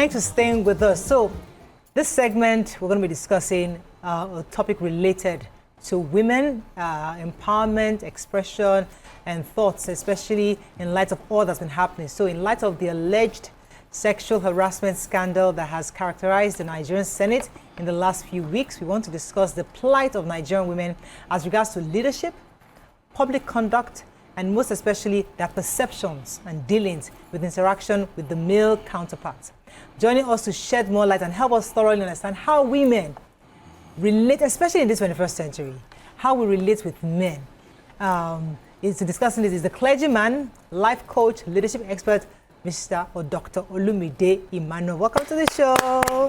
Thanks for staying with us. So, this segment, we're going to be discussing a topic related to women, empowerment, expression, and thoughts, especially in light of all that's been happening. So, in light of the alleged sexual harassment scandal that has characterized the Nigerian Senate in the last few weeks, we want to discuss the plight of Nigerian women as regards to leadership, public conduct, and most especially their perceptions and dealings with interaction with the male counterparts. Joining us to shed more light and help us thoroughly understand how women relate, especially in this 21st century, how we relate with men. Discussing this is the clergyman, life coach, leadership expert, Mr. or Dr. Olumide Emmanuel. Welcome to the show.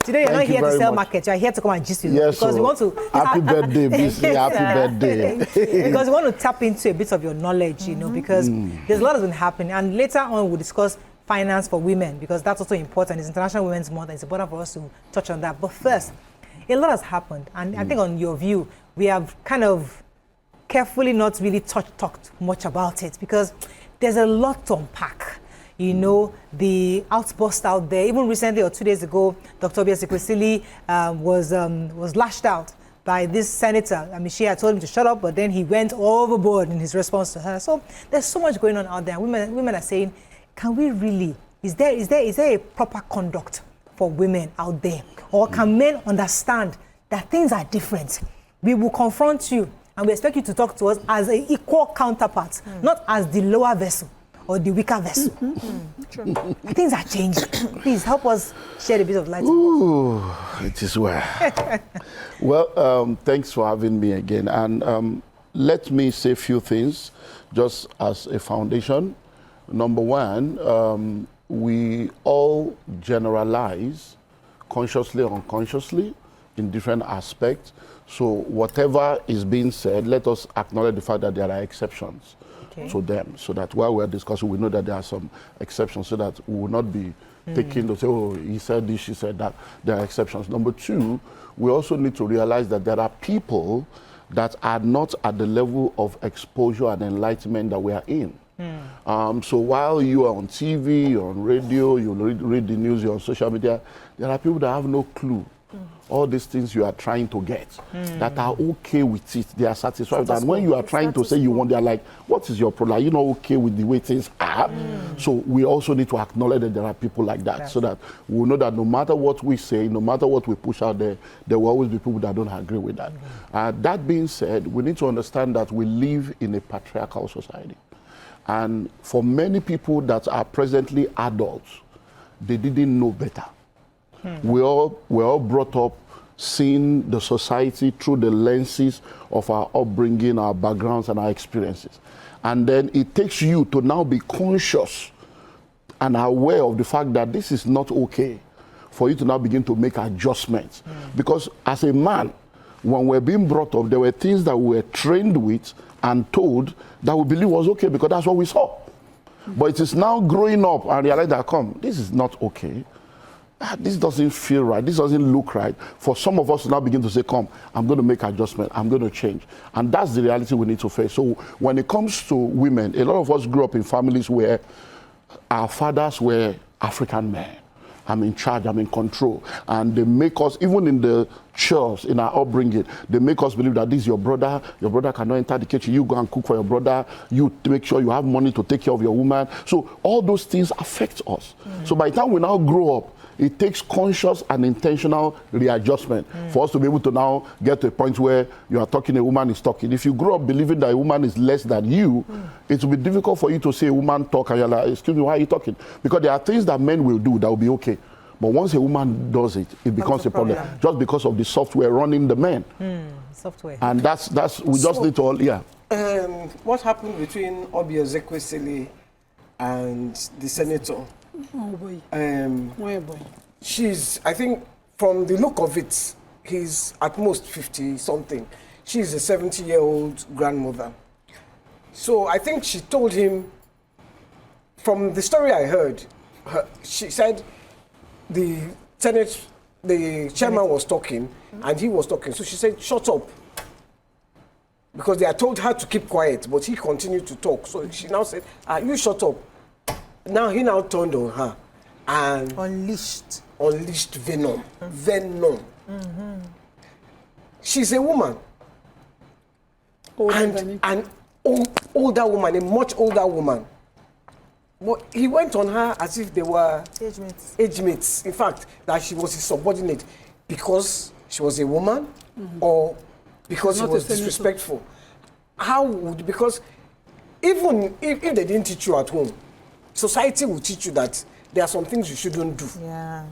Today you're not here to sell market, you're here to come and gist with us because we want to. Happy birthday, BC. Happy birthday. Because we want to tap into a bit of your knowledge, you know, because there's a lot that's been happening. And later on, we'll discuss finance for women because that's also important. It's International Women's Month, and it's important for us to touch on that. But first, a lot has happened. And I think on your view, we have kind of carefully not really talked much about it because there's a lot to unpack. You know, the outburst out there. Even recently or 2 days ago, Dr. Obiasikwesili was lashed out by this senator. I mean, she had told him to shut up, but then he went overboard in his response to her. So there's so much going on out there. Women are saying, can we really, is there a proper conduct for women out there? Or can men understand that things are different? We will confront you and we expect you to talk to us as an equal counterpart, not as the lower vessel or the weaker vessel. True. Things are changing. Please help us shed a bit of light. Ooh, it is well. Well, thanks for having me again. And let me say a few things just as a foundation. Number one, we all generalize consciously or unconsciously in different aspects. So whatever is being said, let us acknowledge the fact that there are exceptions to them, so that while we're discussing, we know that there are some exceptions, so that we will not be taking to say, oh, he said this, she said that. There are exceptions. Number two, we also need to realize that there are people that are not at the level of exposure and enlightenment that we are in. So while you are on TV, you're on radio, you read the news, you're on social media, there are people that have no clue. All these things you are trying to get that are okay with it, they are satisfied. And when you are trying to say you want, they're like, what is your problem? Are you not okay with the way things are? So we also need to acknowledge that there are people like that, so that we know that no matter what we say, no matter what we push out there, there will always be people that don't agree with that. That being said, we need to understand that we live in a patriarchal society. And for many people that are presently adults, they didn't know better. We're all brought up seeing the society through the lenses of our upbringing, our backgrounds, and our experiences. And then it takes you to now be conscious and aware of the fact that this is not okay, for you to now begin to make adjustments. Because as a man, when we're being brought up, there were things that we were trained with and told that we believe was okay because that's what we saw. But it is now growing up and realize that, this is not okay. This doesn't feel right. This doesn't look right. For some of us to now begin to say, I'm going to make adjustment. I'm going to change. And that's the reality we need to face. So when it comes to women, a lot of us grew up in families where our fathers were African men. I'm in charge, I'm in control. And they make us, even in the church, in our upbringing, they make us believe that this is your brother cannot enter the kitchen, you go and cook for your brother, you make sure you have money to take care of your woman. So all those things affect us. So by the time we now grow up, it takes conscious and intentional readjustment for us to be able to now get to a point where you are talking, a woman is talking. If you grow up believing that a woman is less than you, it will be difficult for you to say a woman talk and you're like, excuse me, why are you talking? Because there are things that men will do that will be okay. But once a woman does it, it becomes a problem. Just because of the software running the men. Software. And that's we just need to all, what happened between Obiasikwesili and the senator? Oh boy. Boy. She's, I think, from the look of it, he's at most 50-something. She's a 70-year-old grandmother. So I think she told him, from the story I heard, she said the chairman was talking and he was talking. So she said, shut up. Because they had told her to keep quiet, but he continued to talk. So she now said, you shut up. Now he now turned on her and unleashed venom. Venom. She's a woman. An older woman, a much older woman. But he went on her as if they were age mates. In fact, that she was his subordinate because she was a woman or because he was disrespectful. Because even if they didn't teach you at home, society will teach you that there are some things you shouldn't do. Yeah.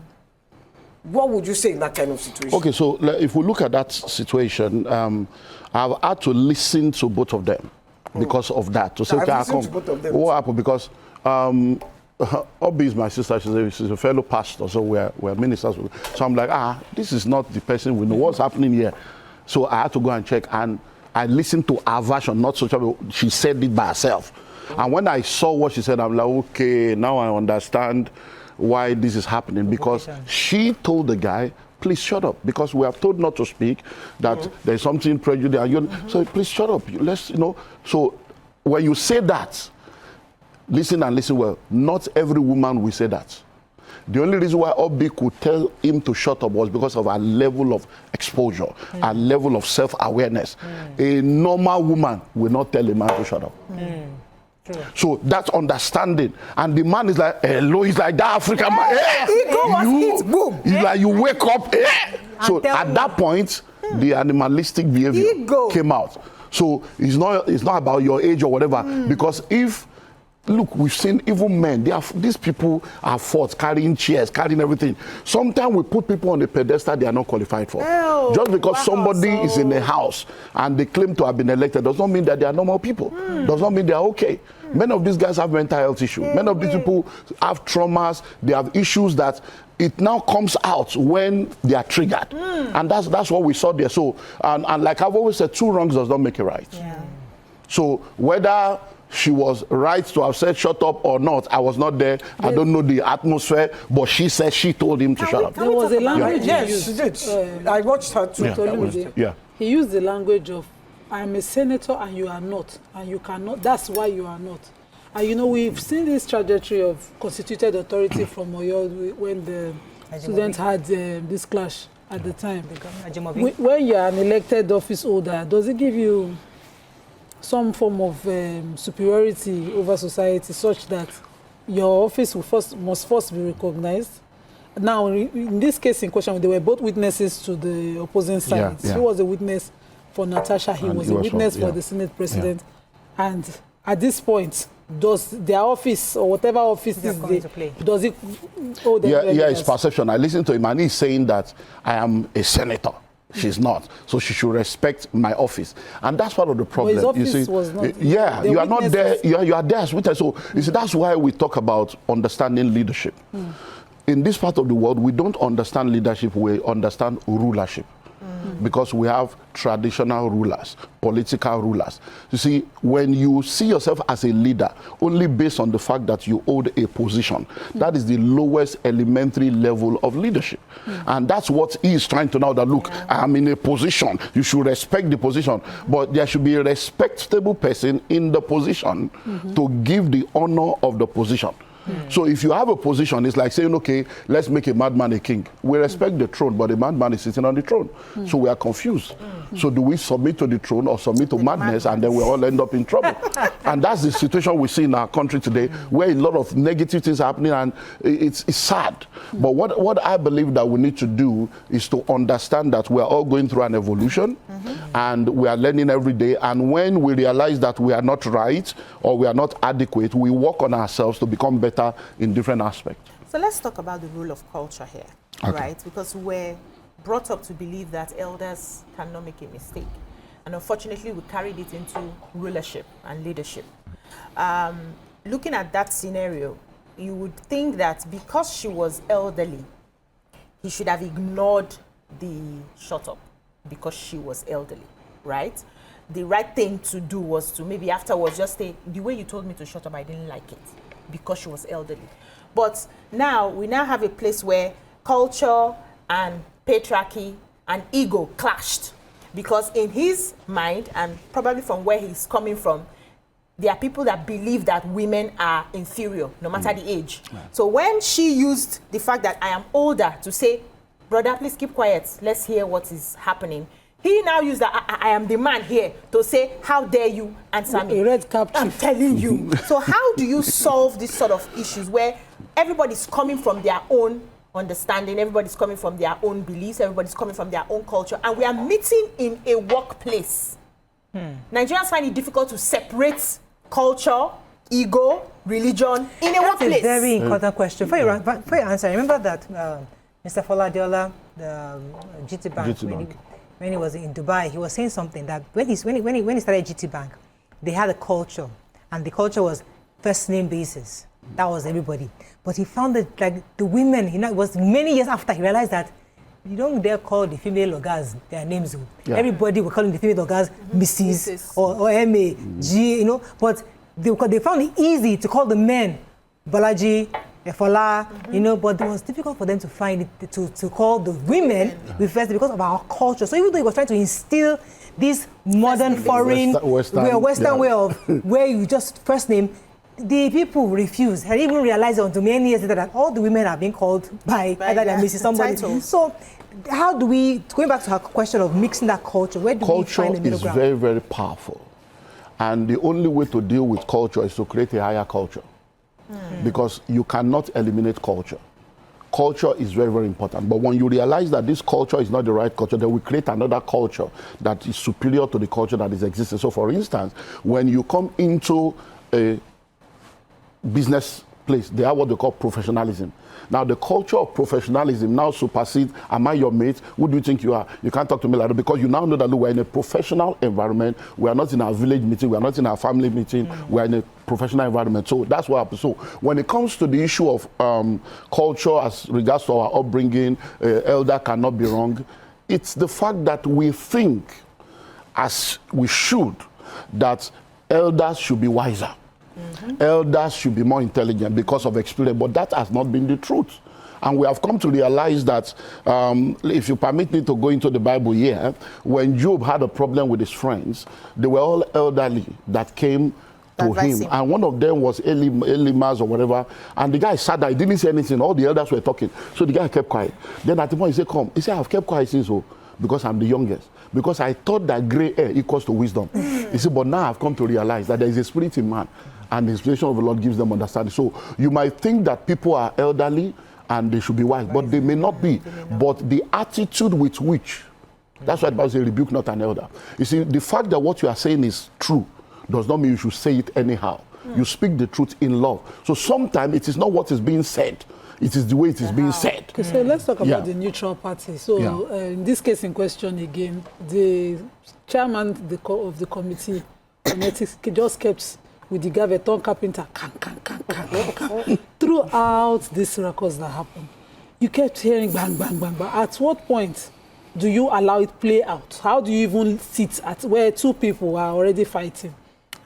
What would you say in that kind of situation? Okay, so if we look at that situation, I've had to listen to both of them because of that. To say, I've listened to both of them. What happened? Because Obi is my sister. She's a fellow pastor, so we're ministers. So I'm like, this is not the person we know. What's happening here? So I had to go and check, and I listened to her version, not so she said it by herself. And when I saw what she said, I'm like, okay, now I understand why this is happening, because she told the guy, please shut up, because we have told not to speak, that there's something prejudicial. So please shut up. So when you say that, listen and listen well, not every woman will say that. The only reason why Obi could tell him to shut up was because of her level of exposure, her level of self-awareness. A normal woman will not tell a man to shut up. So that's understanding. And the man is like, hello, he's like that African man. Boom. He's like, you wake up. So at that point, the animalistic behavior came out. So it's not about your age or whatever. Because look, we've seen even men, these people are fought, carrying chairs, carrying everything. Sometimes we put people on a pedestal they are not qualified for. Just because somebody is in a house and they claim to have been elected does not mean that they are normal people. Does not mean they are okay. Many of these guys have mental health issues. Many of these people have traumas. They have issues that it now comes out when they are triggered. And that's what we saw there. So, and like I've always said, 2 wrongs does not make a right. So whether she was right to have said shut up or not, I was not there. I don't know the atmosphere, but she said she told him to shut up. There was a language Yes, she did. I watched her too. He used the language of, I'm a senator and you are not, and you cannot, that's why you are not. And we've seen this trajectory of constituted authority from Oyo when the students had this clash at the time. When you are an elected office holder, does it give you some form of superiority over society such that your office must first be recognized? Now, in this case in question, they were both witnesses to the opposing side. He was a witness for Natasha. He was a witness for the Senate president. And at this point, does their office or whatever office is does it hold them? It's perception. I listened to him and he's saying that I am a senator. She's not. So she should respect my office. And that's part of the problem. But his office was not. You are not there. You are there as witness. So you see, that's why we talk about understanding leadership. In this part of the world, we don't understand leadership, we understand rulership. Because we have traditional rulers, political rulers. You see, when you see yourself as a leader, only based on the fact that you hold a position, that is the lowest elementary level of leadership. And that's what he is trying to now that, look, I am in a position, you should respect the position, but there should be a respectable person in the position to give the honor of the position. So if you have a position, it's like saying, okay, let's make a madman a king. We respect the throne, but the madman is sitting on the throne. So we are confused. So do we submit to the throne or submit to madness, and then we all end up in trouble? And that's the situation we see in our country today, where a lot of negative things are happening, and it's sad. But what I believe that we need to do is to understand that we are all going through an evolution, and we are learning every day. And when we realize that we are not right or we are not adequate, we work on ourselves to become better in different aspects. So let's talk about the role of culture here, right? Because we're brought up to believe that elders cannot make a mistake. And unfortunately, we carried it into rulership and leadership. Looking at that scenario, you would think that because she was elderly, he should have ignored the shut up because she was elderly, right? The right thing to do was to maybe afterwards just say, the way you told me to shut up, I didn't like it, because she was elderly. But now, we now have a place where culture and patriarchy and ego clashed. Because in his mind, and probably from where he's coming from, there are people that believe that women are inferior, no matter the age. So when she used the fact that I am older to say, brother, please keep quiet, let's hear what is happening. He now used that I am the man here to say, how dare you answer me? A red cap chief. I'm telling you. So how do you solve this sort of issues where everybody's coming from their own understanding, everybody's coming from their own beliefs, everybody's coming from their own culture, and we are meeting in a workplace? Nigerians find it difficult to separate culture, ego, religion in a workplace. That's a very important question. For your answer, I remember that Mr. Foladiola, the GT Bank, when he was in Dubai, he was saying something that when he started GT Bank, they had a culture, and the culture was first name basis. That was everybody. But he found that like the women, it was many years after he realized that you don't dare call the female orgas their names. Yeah. Everybody will call the female orgas Mrs. or M.A. G, but they found it easy to call the men Balaji, Efola, but it was difficult for them to find it, to call the women with first because of our culture. So even though he was trying to instill this modern foreign Western way of where you just first name, the people refused. I didn't even realize until many years later that all the women are being called by either than Mrs. somebody. So how do we, going back to her question of mixing that culture, where do we find the middle ground? Culture is very, very powerful. And the only way to deal with culture is to create a higher culture. Because you cannot eliminate culture. Culture is very, very important. But when you realize that this culture is not the right culture, then we create another culture that is superior to the culture that is existing. So for instance, when you come into a business place, they have what they call professionalism. Now, the culture of professionalism now supersedes, am I your mate? Who do you think you are? You can't talk to me like that because you now know that, look, we're in a professional environment. We are not in our village meeting. We are not in our family meeting. We are in a professional environment. So that's what happens. So when it comes to the issue of culture as regards to our upbringing, elder cannot be wrong. It's the fact that we think, as we should, that elders should be wiser. Elders should be more intelligent because of experience, but that has not been the truth. And we have come to realize that, if you permit me to go into the Bible here, when Job had a problem with his friends, they were all elderly that came to him. And one of them was Elimas or whatever. And the guy sat there, he didn't say anything. All the elders were talking. So the guy kept quiet. Then at the point he said, come. He said, I've kept quiet since, because I'm the youngest. Because I thought that gray hair equals to wisdom. He said, but now I've come to realize that there is a spirit in man. And the inspiration of the Lord gives them understanding. So you might think that people are elderly and they should be wise, but they may not be. But the attitude with which, that's why the Bible says, rebuke not an elder. You see, the fact that what you are saying is true does not mean you should say it anyhow. You speak the truth in love. So sometimes it is not what is being said, it is the way it is being said. Okay, so let's talk about the neutral party. So in this case in question again, the chairman of the committee on ethics just kept with the Gaveton carpenter throughout these records that happened. You kept hearing bang, bang, bang, but at what point do you allow it play out? How do you even sit at where two people are already fighting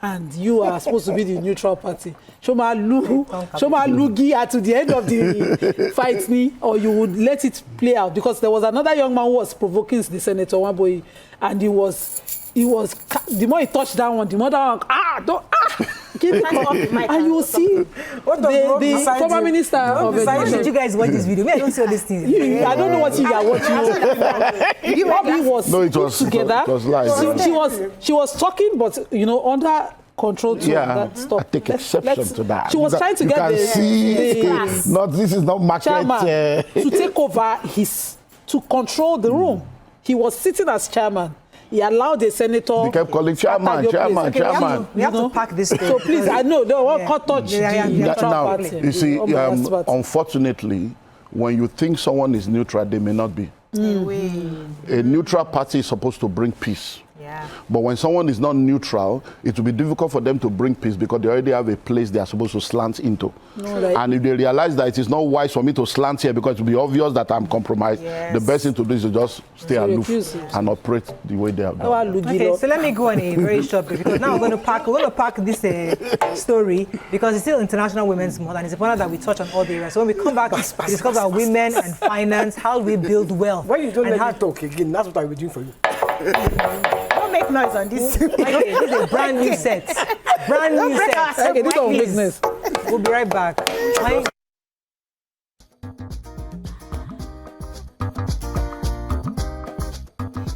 and you are supposed to be the neutral party? Shoma Lugi at the end of the fight me, or you would let it play out? Because there was another young man who was provoking the senator, one boy, and he was, the more he touched that one, the more that one, give it up. And you will see the former minister of education. Did you guys watch this video? I don't see all these things. I don't know what you are watching. It was together. It was live. She was talking, but under control to that stuff. I take exception to that. She was trying to get this is not market chairman to take over to control the room. He was sitting as chairman. He allowed the senator. They kept calling chairman. We have to pack this. So please, I know they won't touch the neutral party. You see, unfortunately, when you think someone is neutral, they may not be. A neutral party is supposed to bring peace. Yeah. But when someone is not neutral, it will be difficult for them to bring peace because they already have a place they are supposed to slant into. And if they realize that it is not wise for me to slant here because it will be obvious that I'm compromised, the best thing to do is to just stay aloof and operate the way they are done. Okay, so let me go on a very short break because now we're going to pack this story because it's still International Women's Month and it's important that we touch on all the areas. So when we come back, we discuss about women and finance, how we build wealth. Why you don't let me talk again? That's what I will do for you. Don't make noise on this. Okay, this is a brand new set. Brand new set. Okay, this one business. We'll be right back.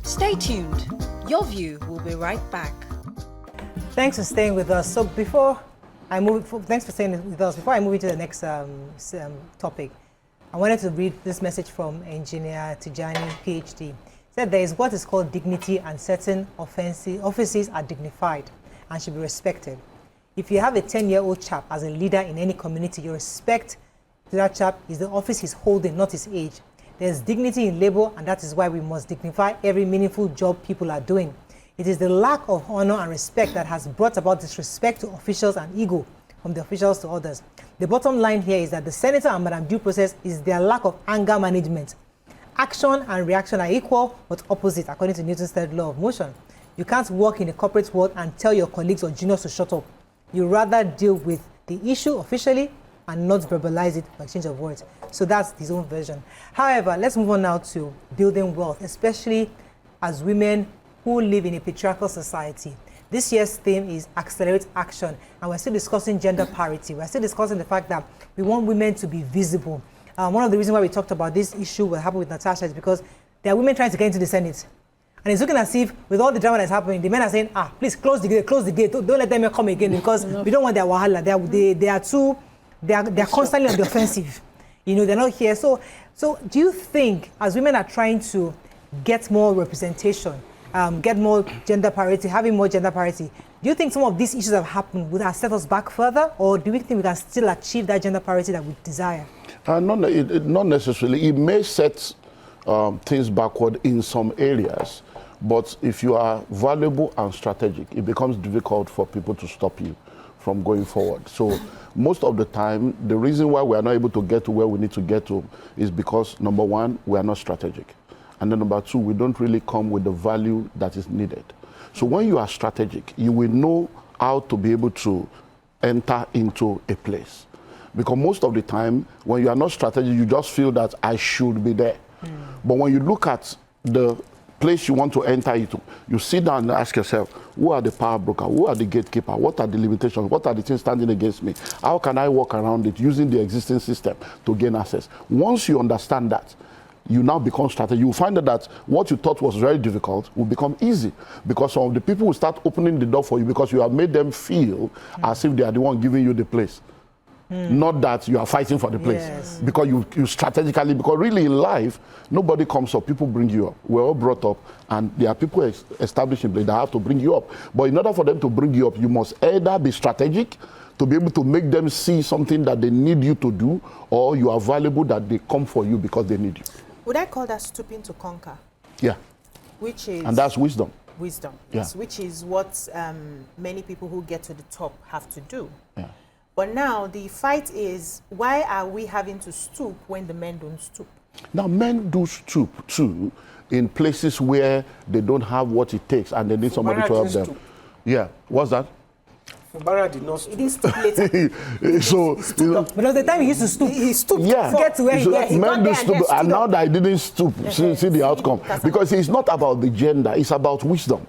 Stay tuned. Your View will be right back. Thanks for staying with us. So before I move, thanks for staying with us. Before I move into the next topic, I wanted to read this message from Engineer Tijani, PhD. He said there is what is called dignity, and certain offices are dignified and should be respected. If you have a 10-year-old chap as a leader in any community, your respect to that chap is the office he's holding, not his age. There's dignity in labor, and that is why we must dignify every meaningful job people are doing. It is the lack of honor and respect that has brought about disrespect to officials and ego from the officials to others. The bottom line here is that the senator and Madam due process is their lack of anger management. Action and reaction are equal but opposite, according to Newton's third law of motion. You can't work in the corporate world and tell your colleagues or juniors to shut up. You rather deal with the issue officially and not verbalize it by exchange of words. So that's his own version. However, let's move on now to building wealth, especially as women who live in a patriarchal society. This year's theme is Accelerate Action, and we're still discussing gender parity. We're still discussing the fact that we want women to be visible. One of the reasons why we talked about this issue what happened with Natasha is because there are women trying to get into the Senate. And it's looking as if, with all the drama that's happening, the men are saying, please close the gate, don't let them come again, because we don't want their wahala. They are constantly on the offensive. You know, they're not here. So do you think, as women are trying to get more representation, get more gender parity, having more gender parity, do you think some of these issues that have happened would have set us back further, or do we think we can still achieve that gender parity that we desire? Not necessarily. It may set things backward in some areas, but if you are valuable and strategic, it becomes difficult for people to stop you from going forward. So most of the time, the reason why we are not able to get to where we need to get to is because, number one, we are not strategic. And then number two, we don't really come with the value that is needed. So when you are strategic, you will know how to be able to enter into a place. Because most of the time, when you are not strategic, you just feel that I should be there. But when you look at the place you want to enter into, you sit down and ask yourself, who are the power brokers? Who are the gatekeepers? What are the limitations? What are the things standing against me? How can I work around it using the existing system to gain access? Once you understand that, you now become strategic. You find that what you thought was very difficult will become easy, because some of the people will start opening the door for you because you have made them feel as if they are the one giving you the place. Not that you are fighting for the place. Yes. Because you strategically, because really in life, nobody comes up, people bring you up. We're all brought up, and there are people established in place that have to bring you up. But in order for them to bring you up, you must either be strategic to be able to make them see something that they need you to do, or you are valuable that they come for you because they need you. Would I call that stooping to conquer? Yeah. Which is... And that's wisdom. Wisdom, Yeah. yes, which is what many people who get to the top have to do. Yeah. But now the fight is, why are we having to stoop when the men don't stoop? Now, men do stoop too in places where they don't have what it takes and they need somebody to help them. Yeah. What's that? Fubara did not stoop. It is stoop later. So, you know, But at the time he used to stoop. He stooped yeah. to get to where he So gets. men do stoop, and now that I didn't stoop, see the See, outcome. that's Because it's not about the gender, it's about wisdom.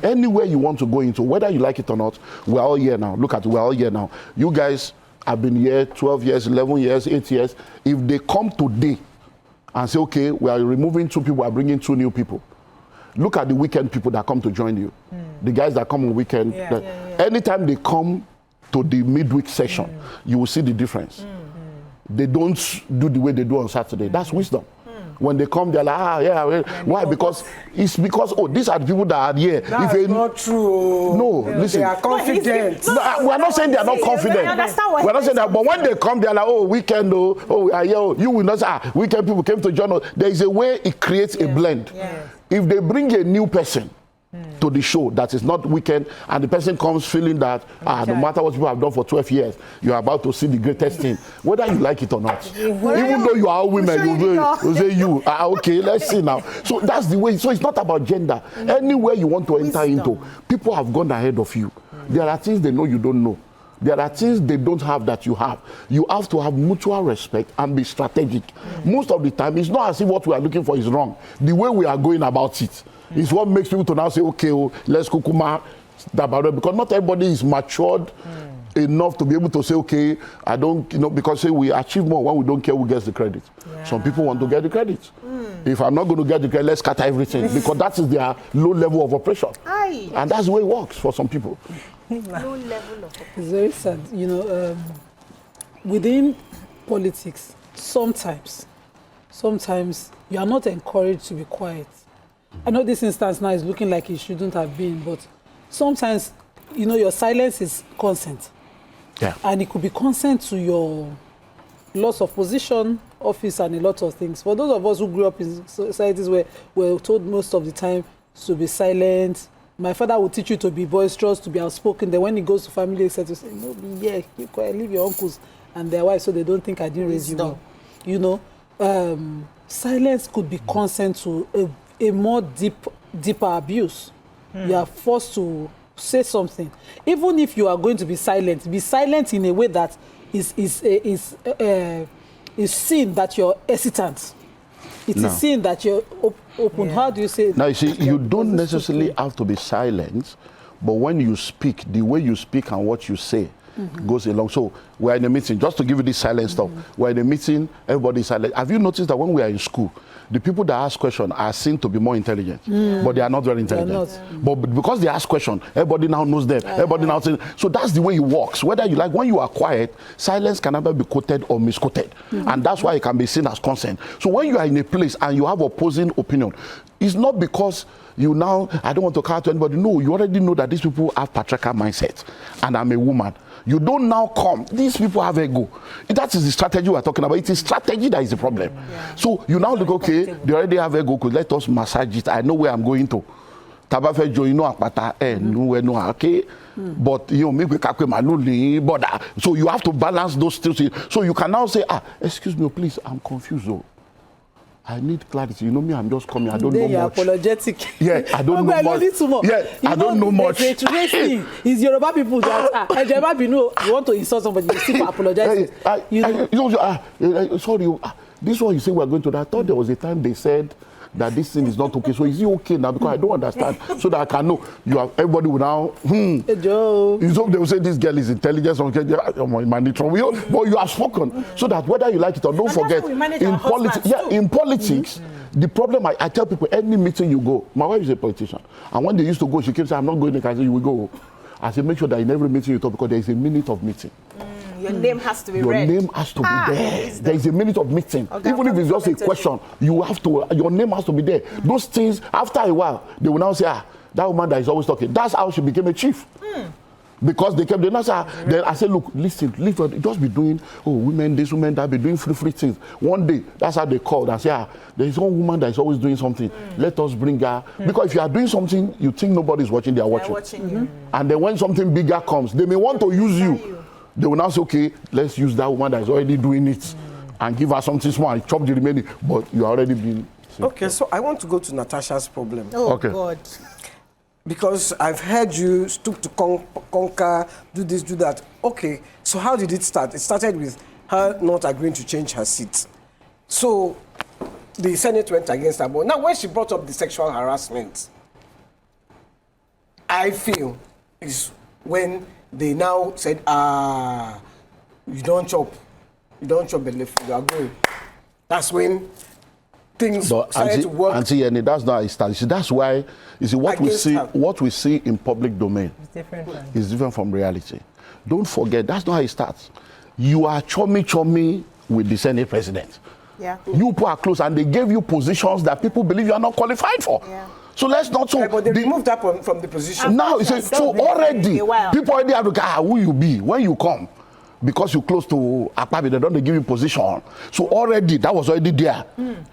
Anywhere you want to go into, whether you like it or not, we're all here now. Look at it, we're all here now. You guys have been here 12 years, 11 years, 8 years. If they come today and say, okay, we are removing 2 people, we are bringing 2 new people. Look at the weekend people that come to join you. The guys that come on weekend. Anytime they come to the midweek session, you will see the difference. They don't do the way they do on Saturday. That's wisdom. When they come, they're like, why? Because it's because, these are the people that are here. That's not true. No, listen. They are confident. No, we're not saying they are not confident. We're not saying that, but when they come, they're like, weekend, you will not say, weekend people came to join us. There is a way it creates a blend. If they bring a new person to the show that is not weekend, and the person comes feeling that no matter what people have done for 12 years, you are about to see the greatest thing, whether you like it or not. Even though you are all women, you say okay, let's see now. So that's the way. So it's not about gender. Anywhere you want to enter into, people have gone ahead of you. There are things they know you don't know. There are things they don't have that you have. You have to have mutual respect and be strategic. Most of the time, it's not as if what we are looking for is wrong. The way we are going about it is what makes people to now say, okay, let's kukuma, because not everybody is matured enough to be able to say, okay, I don't, because say we achieve more when we don't care who gets the credit. Yeah. Some people want to get the credit. If I'm not going to get the credit, let's scatter everything, because that is their low level of operation. Aye. And that's the way it works for some people. Low level of operation. It's very sad, within politics, sometimes you are not encouraged to be quiet. I know this instance now is looking like it shouldn't have been, but sometimes, your silence is consent. Yeah. And it could be consent to your loss of position, office, and a lot of things. For those of us who grew up in societies where we're told most of the time to be silent, my father would teach you to be boisterous, to be outspoken. Then when he goes to family, he said to say, no, keep quiet, leave your uncles and their wives so they don't think I didn't raise you well. Silence could be consent to a more deeper abuse. You are forced to say something. Even if you are going to be silent in a way that is seen that you're hesitant. It is seen that you're open. How do you say it? Now, you see, you don't necessarily have to be silent, but when you speak, the way you speak and what you say goes along. So we're in a meeting, just to give you this silent stuff. We're in a meeting, everybody's silent. Have you noticed that when we are in school, the people that ask questions are seen to be more intelligent, but they are not very intelligent. But because they ask questions, everybody now knows them. Everybody now says, so that's the way it works. Whether you like, when you are quiet, silence can never be quoted or misquoted. And that's why it can be seen as consent. So when you are in a place and you have opposing opinion, it's not because you now, I don't want to cut to anybody. No, you already know that these people have patriarchal mindset, and I'm a woman. You don't now come. These people have ego. That is the strategy we're talking about. It is strategy that is the problem. So you now look, okay, they already have ego. Let us massage it. I know where I'm going to. Tabafe jo apata no okay. But maybe border. So you have to balance those things. So you can now say, excuse me, please, I'm confused though. I need clarity. Me, I'm just coming. I don't know much. Apologetic. Yeah, I don't know much. Yeah, I don't know much. It's Yoruba people that you want to insult somebody, you still apologize. Sorry, this one you say we're going to that. I thought there was a time they said that this thing is not okay. So is it okay now? Because I don't understand. So that I can know. Everybody will now, So they will say this girl is intelligent. But you have spoken. So that whether you like it or don't forget, in politics, the problem, I tell people, any meeting you go, my wife is a politician. And when they used to go, she keeps saying, I'm not going, I say, you will go. I say, make sure that in every meeting you talk, because there is a minute of meeting. Your name has to be read. Your name has to be there. There is a minute of meeting. Even if it's just a question, your name has to be there. Those things, after a while, they will now say, that woman that is always talking. That's how she became a chief. Because they kept the answer. Then I said, look, listen, just be doing, women, this woman, that, be doing free things. One day, that's how they called and say, there is one woman that is always doing something. Let us bring her. Because if you are doing something, you think nobody's watching, they are watching. You. And then when something bigger comes, they may want to use you. They will now say, okay, let's use that woman that is already doing it and give her something small and chop the remaining. But you are already being... Okay, so I want to go to Natasha's problem. Okay. God. Because I've heard you stoop to conquer, do this, do that. Okay, so how did it start? It started with her not agreeing to change her seat. So the Senate went against her. But now when she brought up the sexual harassment, I feel is when they now said, you don't chop the left, you are going. That's when things started to work. Auntie Yenny, that's not a strategy. That's why, you see, what we see in public domain is different from reality. Don't forget, that's not how it starts. You are chummy with the Senate president. Yeah. You people are close, and they gave you positions that people believe you are not qualified for. Yeah. So let's not but they removed that from the position. Now, so already, people already have to go, who you be when you come. Because you're close to Akpabi, they don't give you position. So already, that was already there.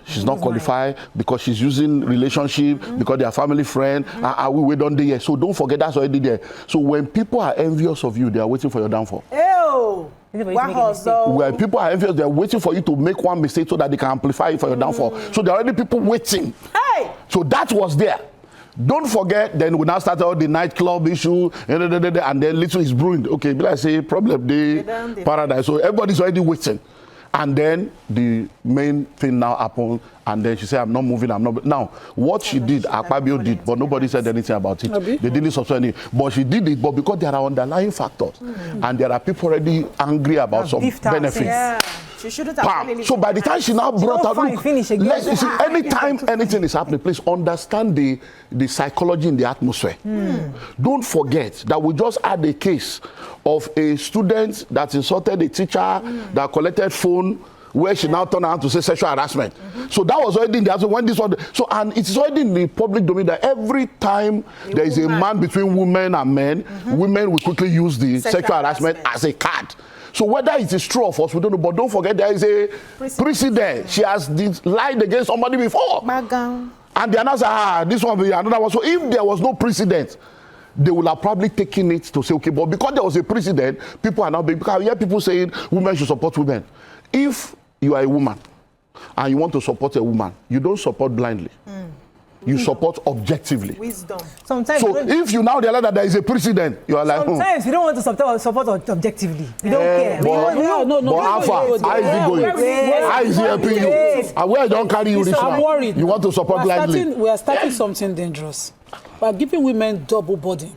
She's not qualified because she's using relationship, because they are family friend. We don't do it. So don't forget, that's already there. So when people are envious of you, they are waiting for your downfall. When people are envious, they are waiting for you to make one mistake so that they can amplify it for your downfall. So there are already people waiting. So that was there. Don't forget, then we now start all the nightclub issue, and then little is brewing. Okay, but I say problem, the paradise. So everybody's already waiting. And then the main thing now happened, and then she said, I'm not moving, I'm not. Now, what she did, Akpabio did, but nobody said anything about it. They didn't subscribe anything. But she did it, but because there are underlying factors, and there are people already angry about some benefits. Yeah. She shouldn't have. So by the time she now brought out, look, anytime anything is happening, please understand the psychology in the atmosphere. Don't forget that we just had a case of a student that insulted a teacher that collected phone, where she now turned around to say sexual harassment. So that was already in the when this one. So and it is already in the public domain that every time there is a man between women and men, women will quickly use the sexual harassment as a card. So whether it is true or false, we don't know. But don't forget, there is a precedent. She has lied against somebody before. And the announcer, this one will be another one. So if there was no precedent, they will have probably taken it to say, okay, but because there was a precedent, people are now being, because I hear people saying women should support women. If you are a woman and you want to support a woman, you don't support blindly. You support objectively. Wisdom. Sometimes so if you now realize that there is a precedent, you are like, sometimes we don't want to support objectively. We don't care. But Alpha, how is it going? How is he helping you? And where don't carry you this I'm now? worried. You want to support blindly? We are starting something dangerous by giving women double burden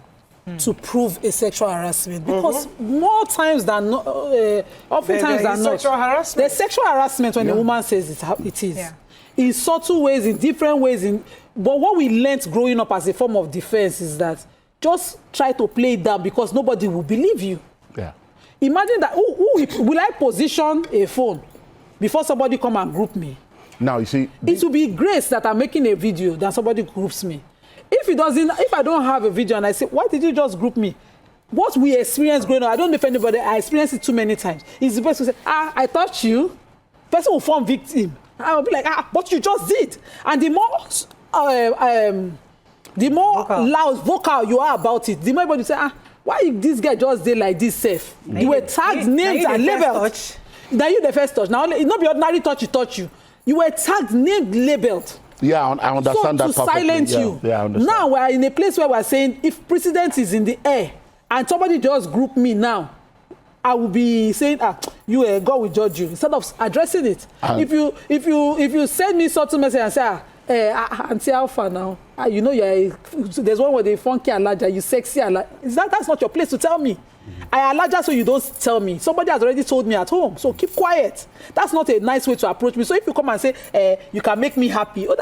to prove a sexual harassment, because more times than not, oftentimes than not, there's sexual harassment when a woman says it is. Yeah. In subtle ways, in different ways. But what we learnt growing up as a form of defense is that just try to play it down because nobody will believe you. Yeah. Imagine that, will I position a phone before somebody come and group me? Now, you see... It will be grace that I'm making a video than somebody groups me. If I don't have a video and I say, why did you just group me? What we experience growing up, I don't know if anybody, I experienced it too many times. It's the best to say, I touched you. Person will form victim. I will be like, but you just did. And the more loud, vocal you are about it, the more everybody say, why this guy just did like this safe? You were tagged, named, and labeled. Now you the first touch. Now it's not be ordinary touch, he touch you. You were tagged, named, labeled. Yeah, I understand that perfectly. So to silence you. Yeah, I understand. Now we're in a place where we're saying, if precedent is in the air, and somebody just group me now, I will be saying, God will judge you, instead of addressing it. If you send me subtle message and say, Auntie Alpha now, you know there's one where they funky alaja, you sexy alaja. That's not your place to tell me. I alaja so you don't tell me. Somebody has already told me at home, so keep quiet. That's not a nice way to approach me. So if you come and say, you can make me happy, you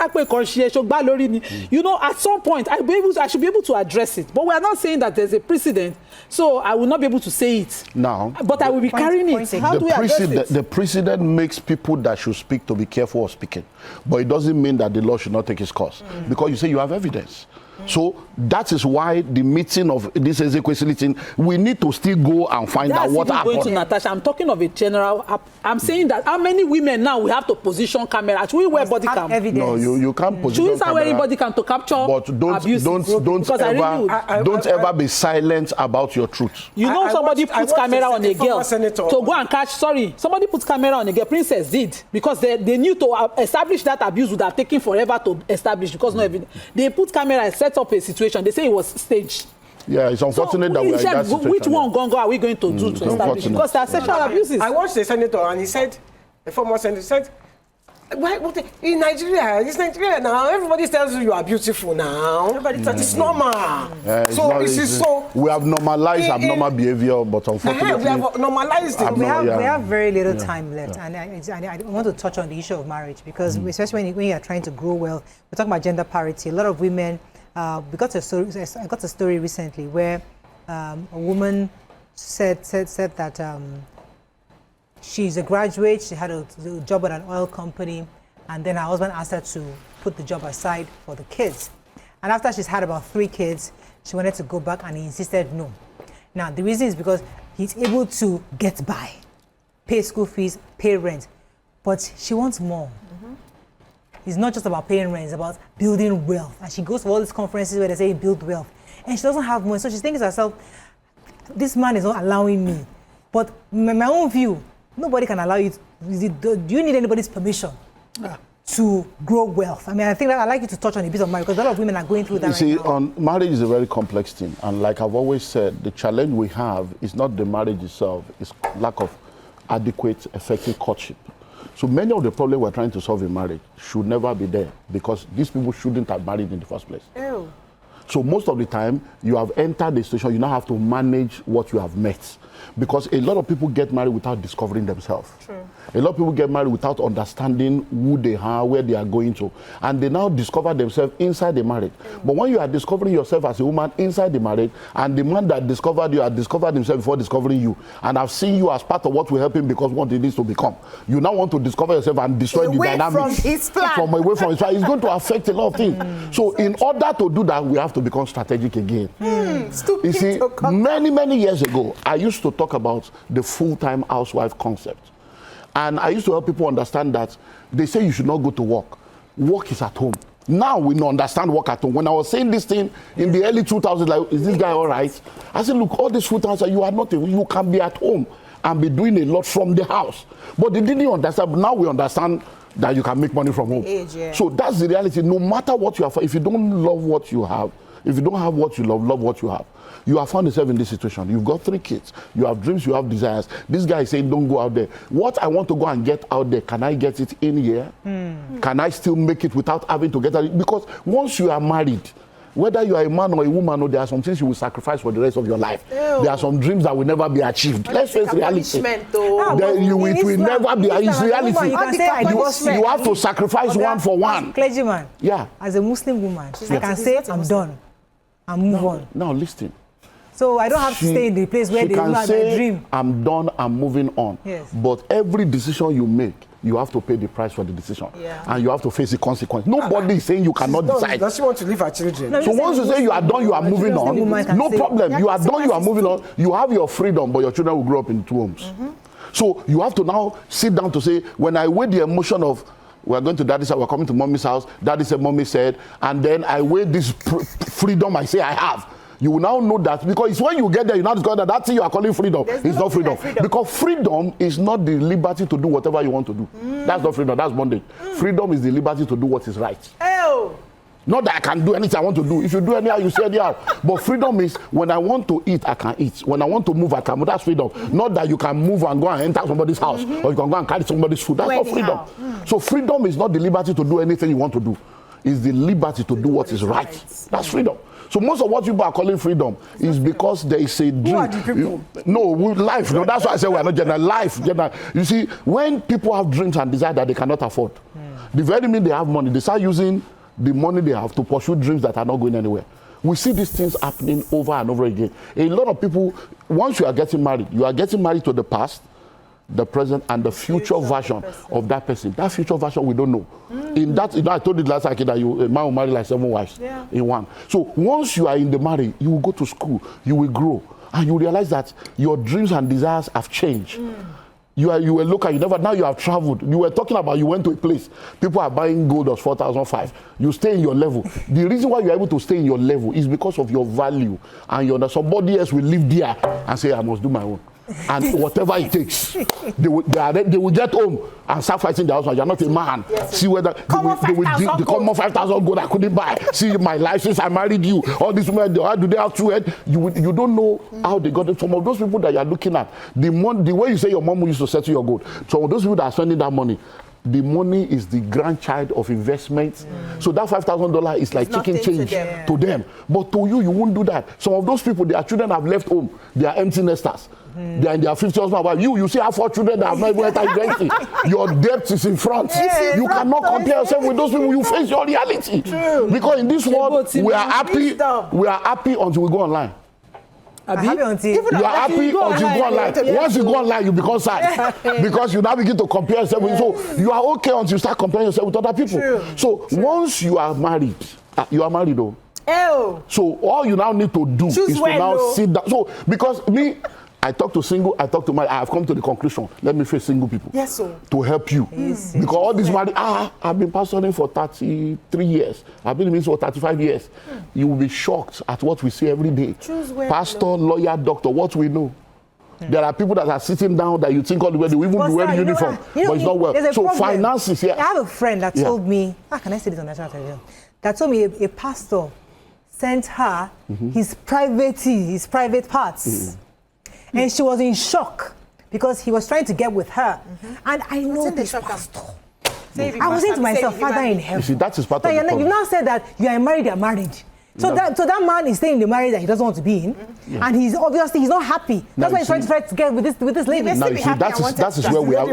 know, at some point I should be able to address it. But we are not saying that there's a precedent, so I will not be able to say it. Now, but I will be carrying it. How do we address it? The precedent makes people that should speak to be careful of speaking, but it doesn't mean that the law should not take its course, because you say you have evidence. So that is why the meeting of this Ezekwesili thing, we need to still go and find out what happened. Going to Natasha, I'm talking of a general. I'm saying that how many women now we have to position camera? Should we wear body cam? No, you can't position camera. Should we start wearing body cam to capture? But don't ever be silent about your truth. You know, somebody puts camera on a girl to go and catch. Sorry, somebody puts camera on a girl. Princess did, because they knew to establish that abuse would have taken forever to establish, because no evidence. They put camera and set up a situation. They say it was staged. Yeah, it's unfortunate that we are in that situation. Which one gongo are we going to do to establish? Because there are sexual abuses. I watched the senator and he said, the former senator said, in Nigeria, it's Nigeria now. Everybody tells you are beautiful now. Everybody tells it's normal. We have normalized abnormal behavior, but unfortunately, we have normalized it. We have very little time left, and I want to touch on the issue of marriage, because especially when you are trying to grow wealth, we're talking about gender parity. A lot of women, I got a story recently where a woman said that she's a graduate, she had a job at an oil company, and then her husband asked her to put the job aside for the kids. And after she's had about 3 kids, she wanted to go back, and he insisted no. Now, the reason is because he's able to get by, pay school fees, pay rent, but she wants more. It's not just about paying rent, it's about building wealth. And she goes to all these conferences where they say build wealth, and she doesn't have money. So she's thinking to herself, this man is not allowing me. But in my own view, nobody can allow you. Do you need anybody's permission? to grow wealth? I mean, I think that I'd like you to touch on a bit of marriage, because a lot of women are going through that right See, now. Marriage is a very complex thing. And like I've always said, the challenge we have is not the marriage itself, it's lack of adequate, effective courtship. So many of the problems we're trying to solve in marriage should never be there, because these people shouldn't have married in the first place. Ew. So most of the time, you have entered the situation, you now have to manage what you have met. Because a lot of people get married without discovering themselves. True. A lot of people get married without understanding who they are, where they are going to. And they now discover themselves inside the marriage. But when you are discovering yourself as a woman inside the marriage, and the man that discovered you has discovered himself before discovering you, and I've seen you as part of what will help him become what he needs to become, you now want to discover yourself and destroy the dynamics. From his plan. From away from his plan. It's going to affect a lot of things. So in order to do that, we have to become strategic again. Stupid. You see, many years ago, I used to talk about the full-time housewife concept. And I used to help people understand that they say you should not go to work. Work is at home. Now we don't understand work at home. When I was saying this thing in the early 2000s, like, is this guy all right? I said, look, all these full-time, you are not, you can be at home and be doing a lot from the house. But they didn't understand. But now we understand that you can make money from home. So that's the reality. No matter what you have, if you don't love what you have, if you don't have what you love what you have, you have found yourself in this situation. You've got 3 kids. You have dreams, you have desires. This guy is saying, don't go out there. What I want to go and get out there, can I get it in here? Can I still make it without having to get it? Because once you are married, whether you are a man or a woman, or there are some things you will sacrifice for the rest of your life. There are some dreams that will never be achieved. Let's face reality. It will never be. It's reality. You have to sacrifice one for one. Clergyman. Yeah. As a Muslim woman, I can say I'm done and move on. Now listen. So I don't have to stay in the place where they can have say, my dream. I'm done, I'm moving on. Yes. But every decision you make, you have to pay the price for the decision. And you have to face the consequence. Nobody is saying you cannot decide. Does she want to leave her children? No, so once you say you are done, you are moving on. No problem. You are done, you are moving on. You have your freedom, but your children will grow up in 2 homes. So you have to now sit down to say, when I weigh the emotion of, we're going to daddy's house, we're coming to mommy's house, daddy said, mommy said, and then I weigh this freedom I say I have. You will now know that, because it's when you get there, you now discover that thing you are calling freedom is not freedom. Because freedom is not the liberty to do whatever you want to do. That's not freedom, that's bondage. Freedom is the liberty to do what is right. Not that I can do anything I want to do. If you do anyhow, you say anyhow. But freedom is when I want to eat, I can eat. When I want to move, I can move. That's freedom. Not that you can move and go and enter somebody's house, or you can go and carry somebody's food. That's not freedom. So freedom is not the liberty to do anything you want to do. It's the liberty to do what is right. That's freedom. So most of what people are calling freedom is because there is a dream. Who are the people? Life. No, that's why I say we are not general. Life. General. You see, when people have dreams and desires that they cannot afford, the very minute they have money, they start using the money they have to pursue dreams that are not going anywhere. We see these things happening over and over again. A lot of people, once you are getting married to the past, the present, and the future version of that person. That future version we don't know. In that, I told you last time that a man will marry like 7 wives in one. So once you are in the marriage, you will go to school, you will grow, and you realize that your dreams and desires have changed. You were local, now you have traveled. You were talking about you went to a place. People are buying gold of 4,500. You stay in your level. The reason why you're able to stay in your level is because of your value. And somebody else will live there and say, I must do my own. And whatever it takes, they will get home and start fighting their husband. You're not a man. See whether they will come on 5,000 gold I couldn't buy. See my life since I married you. All these women, how do they have to head? You don't know how they got it. Some of those people that you're looking at, the way you say your mom used to settle your gold. Some of those people that are spending that money, the money is the grandchild of investment. So that $5,000 is like chicken change to them. But to you won't do that. Some of those people, their children have left home. They are empty nesters. They are in their 50 husband. You see have 4 children that have not even entered university. Your debt is in front. You cannot compare yourself with those people. You face your reality. Because in this world, we are happy. We are happy until we go online. You are happy until you go online. Once you go online, you become sad because you now begin to compare yourself with. So you are okay until you start comparing yourself with other people. So once you are married, though. So all you now need to do is to now sit down. So because I talk to I have come to the conclusion, let me face single people. Yes, sir. To help you. Because all these married, I've been pastoring for 33 years. I've been in ministry for 35 years. You will be shocked at what we see every day. Pastor, lawyer, doctor, what we know. There are people that are sitting down that you think all the way they will even be wearing uniform, but it's not well. So finance is here. I have a friend that told me, can I say this on national television? That told me a pastor sent her his private parts. And she was in shock because he was trying to get with her. And I know this pastor. I was saying to myself, Father in heaven. You see, that is part of the problem. You now said that you are married, you are married. So that man is staying in the marriage that he doesn't want to be in, and he's not happy. That's why he's trying to get with this lady. Now you see, that is where we are.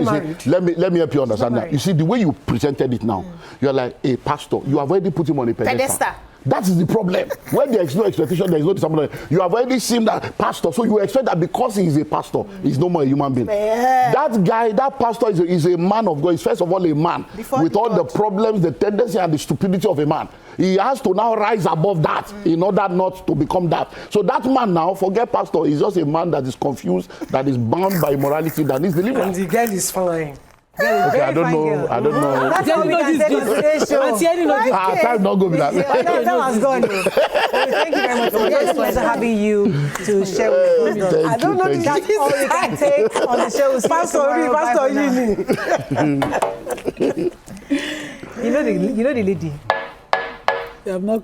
Let me help you understand that. You see, the way you presented it now, you're like a pastor. You have already put him on a pedestal. That is the problem. When there is no expectation, there is no disappointment. You have already seen that pastor, so you expect that because he is a pastor, he's no more a human being. That guy, that pastor is a man of God. He's first of all a man with all the problems, the tendency, and the stupidity of a man. He has to now rise above that in order not to become that. So that man now, forget pastor, he's just a man that is confused, that is bound by immorality, that needs deliverance. And the girl is fine. Okay, I don't know. That's how we can take on today's show. Time not go with that. That was gone. Thank you very much for this pleasure having you to share with us. I don't know. That's all we can take on the show. Pastor, you know the lady. They have not